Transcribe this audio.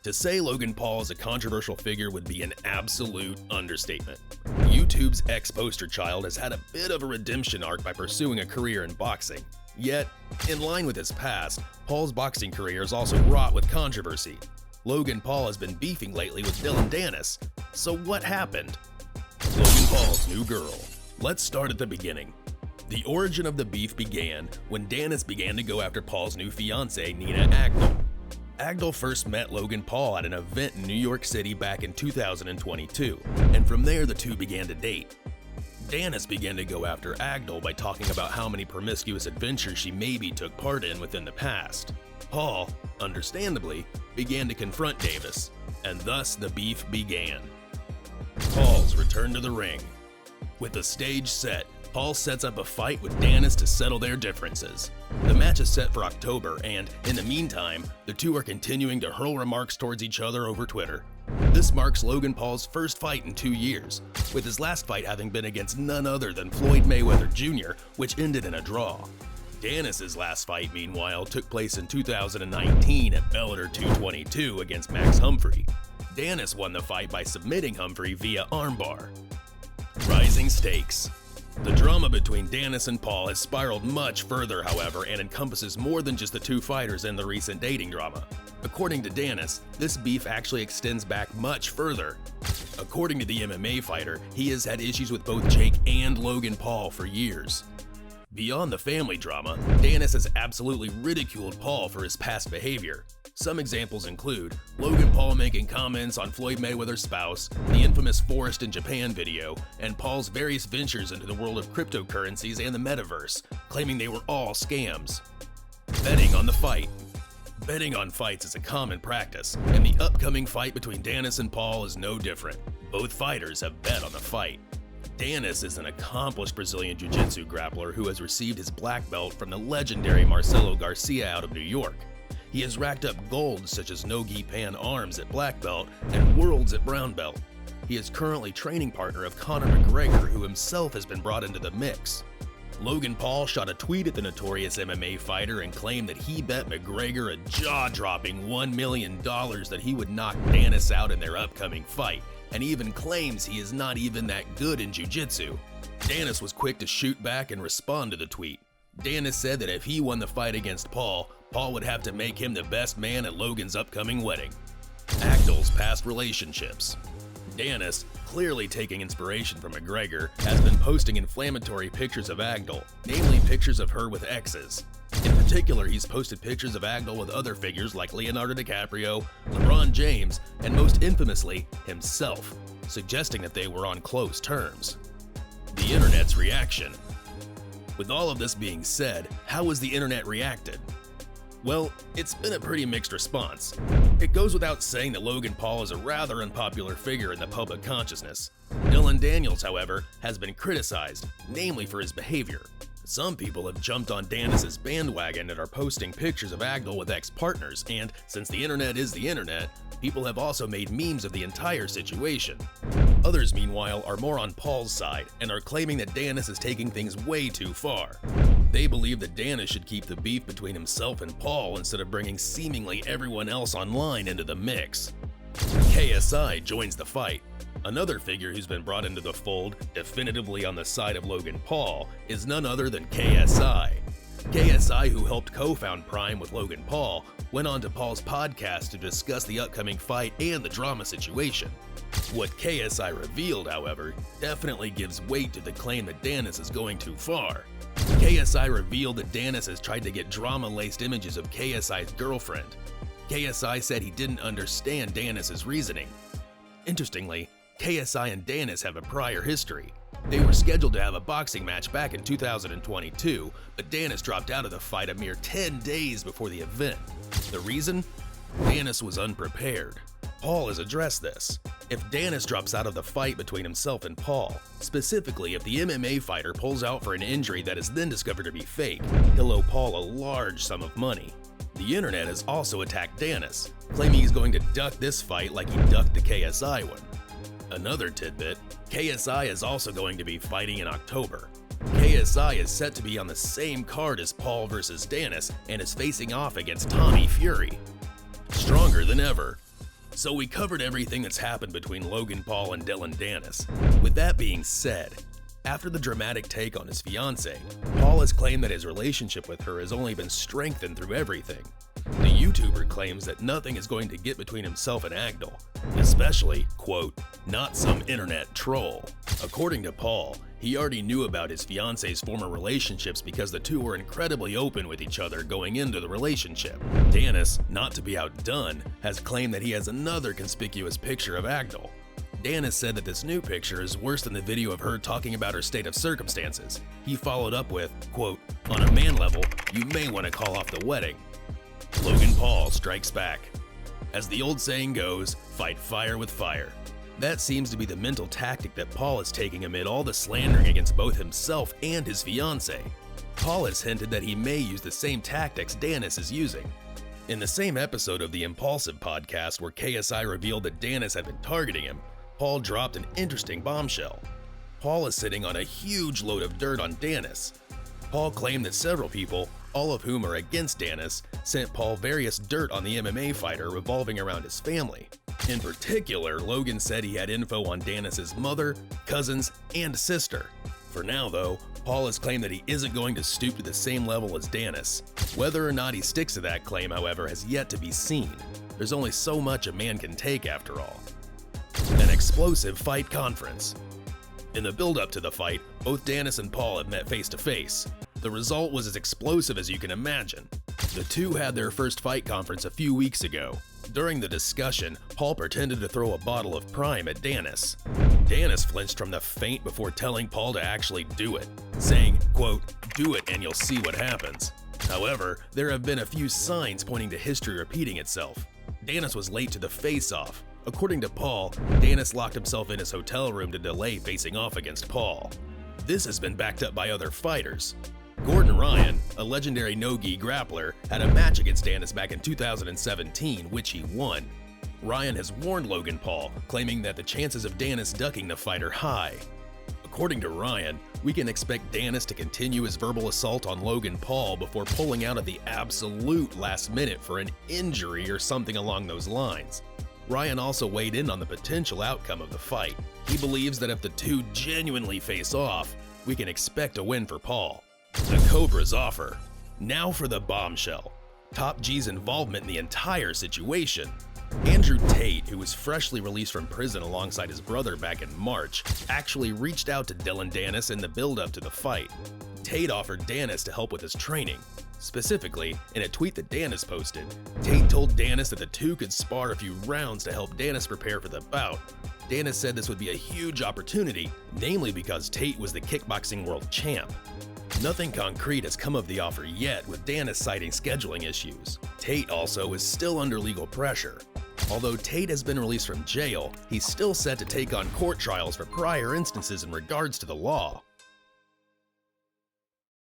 To say Logan Paul is a controversial figure would be an absolute understatement. YouTube's ex-poster child has had a bit of a redemption arc by pursuing a career in boxing. Yet, in line with his past, Paul's boxing career is also wrought with controversy. Logan Paul has been beefing lately with Dillon Dannis. So what happened? Logan Paul's new girl. Let's start at the beginning. The origin of the beef began when Dannis began to go after Paul's new fiancée, Nina Agdal. Agdal first met Logan Paul at an event in New York City back in 2022, and from there the two began to date. Dannis began to go after Agdal by talking about how many promiscuous adventures she maybe took part in within the past. Paul, understandably, began to confront Davis, and thus the beef began. Paul's return to the ring. With the stage set, Paul sets up a fight with Dannis to settle their differences. The match is set for October, and in the meantime, the two are continuing to hurl remarks towards each other over Twitter. This marks Logan Paul's first fight in 2 years, with his last fight having been against none other than Floyd Mayweather Jr., which ended in a draw. Dannis' last fight, meanwhile, took place in 2019 at Bellator 222 against Max Humphrey. Dannis won the fight by submitting Humphrey via armbar. Rising stakes. The drama between Dannis and Paul has spiraled much further, however, and encompasses more than just the two fighters and the recent dating drama. According to Dannis, this beef actually extends back much further. According to the MMA fighter, he has had issues with both Jake and Logan Paul for years. Beyond the family drama, Dannis has absolutely ridiculed Paul for his past behavior. Some examples include Logan Paul making comments on Floyd Mayweather's spouse, the infamous Forest in Japan video, and Paul's various ventures into the world of cryptocurrencies and the metaverse, claiming they were all scams. Betting on the fight. Betting on fights is a common practice, and the upcoming fight between Dannis and Paul is no different. Both fighters have bet on the fight. Dannis is an accomplished Brazilian Jiu-Jitsu grappler who has received his black belt from the legendary Marcelo Garcia out of New York. He has racked up golds such as Nogi Pan Arms at black belt and worlds at brown belt. He is currently training partner of Conor McGregor, who himself has been brought into the mix. Logan Paul shot a tweet at the notorious MMA fighter and claimed that he bet McGregor a jaw-dropping $1 million that he would knock Dannis out in their upcoming fight, and even claims he is not even that good in jiu-jitsu. Dannis was quick to shoot back and respond to the tweet. Dannis said that if he won the fight against Paul, Paul would have to make him the best man at Logan's upcoming wedding. Agdal's past relationships. Dannis, clearly taking inspiration from McGregor, has been posting inflammatory pictures of Agdal, namely pictures of her with exes. In particular, he's posted pictures of Agdal with other figures like Leonardo DiCaprio, LeBron James, and most infamously, himself, suggesting that they were on close terms. The internet's reaction. With all of this being said, how has the internet reacted? Well, it's been a pretty mixed response. It goes without saying that Logan Paul is a rather unpopular figure in the public consciousness. Dillon Dannis, however, has been criticized, namely for his behavior. Some people have jumped on Dannis' bandwagon and are posting pictures of Agdal with ex-partners, and since the internet is the internet, people have also made memes of the entire situation. Others, meanwhile, are more on Paul's side and are claiming that Dannis is taking things way too far. They believe that Dannis should keep the beef between himself and Paul instead of bringing seemingly everyone else online into the mix. KSI joins the fight. Another figure who's been brought into the fold, definitively on the side of Logan Paul, is none other than KSI. KSI, who helped co-found Prime with Logan Paul, went on to Paul's podcast to discuss the upcoming fight and the drama situation. What KSI revealed, however, definitely gives weight to the claim that Dannis is going too far. KSI revealed that Dannis has tried to get drama-laced images of KSI's girlfriend. KSI said he didn't understand Dannis' reasoning. Interestingly, KSI and Dannis have a prior history. They were scheduled to have a boxing match back in 2022, but Dannis dropped out of the fight a mere 10 days before the event. The reason? Dannis was unprepared. Paul has addressed this. If Dannis drops out of the fight between himself and Paul, specifically if the MMA fighter pulls out for an injury that is then discovered to be fake, he'll owe Paul a large sum of money. The internet has also attacked Dannis, claiming he's going to duck this fight like he ducked the KSI one. Another tidbit, KSI is also going to be fighting in October. KSI is set to be on the same card as Paul versus Dannis and is facing off against Tommy Fury. Stronger than ever. So we covered everything that's happened between Logan Paul and Dillon Danis. With that being said, after the dramatic take on his fiancée, Paul has claimed that his relationship with her has only been strengthened through everything. The YouTuber claims that nothing is going to get between himself and Agdal, especially, quote, not some internet troll. According to Paul, he already knew about his fiancée's former relationships because the two were incredibly open with each other going into the relationship. Danis, not to be outdone, has claimed that he has another conspicuous picture of Agdal. Danis said that this new picture is worse than the video of her talking about her state of circumstances. He followed up with, quote, on a man level, you may want to call off the wedding. Logan Paul strikes back. As the old saying goes, fight fire with fire. That seems to be the mental tactic that Paul is taking amid all the slandering against both himself and his fiancée. Paul has hinted that he may use the same tactics Danis is using. In the same episode of the Impulsive podcast where KSI revealed that Danis had been targeting him, Paul dropped an interesting bombshell. Paul is sitting on a huge load of dirt on Danis. Paul claimed that several people, all of whom are against Danis, sent Paul various dirt on the MMA fighter revolving around his family. In particular, Logan said he had info on Danis' mother, cousins, and sister. For now though, Paul has claimed that he isn't going to stoop to the same level as Danis. Whether or not he sticks to that claim, however, has yet to be seen. There's only so much a man can take after all. An explosive fight conference. In the build-up to the fight, both Danis and Paul have met face-to-face. The result was as explosive as you can imagine. The two had their first fight conference a few weeks ago. During the discussion, Paul pretended to throw a bottle of Prime at Danis. Danis flinched from the feint before telling Paul to actually do it, saying, quote, do it and you'll see what happens. However, there have been a few signs pointing to history repeating itself. Danis was late to the face-off. According to Paul, Danis locked himself in his hotel room to delay facing off against Paul. This has been backed up by other fighters. Gordon Ryan, a legendary no-gi grappler, had a match against Danis back in 2017, which he won. Ryan has warned Logan Paul, claiming that the chances of Danis ducking the fight are high. According to Ryan, we can expect Danis to continue his verbal assault on Logan Paul before pulling out at the absolute last minute for an injury or something along those lines. Ryan also weighed in on the potential outcome of the fight. He believes that if the two genuinely face off, we can expect a win for Paul. The Cobra's offer. Now for the bombshell. Top G's involvement in the entire situation. Andrew Tate, who was freshly released from prison alongside his brother back in March, actually reached out to Dillon Danis in the build-up to the fight. Tate offered Danis to help with his training. Specifically, in a tweet that Danis posted, Tate told Danis that the two could spar a few rounds to help Danis prepare for the bout. Danis said this would be a huge opportunity, namely because Tate was the kickboxing world champ. Nothing concrete has come of the offer yet, with Danis citing scheduling issues. Tate also is still under legal pressure. Although Tate has been released from jail, he's still set to take on court trials for prior instances in regards to the law.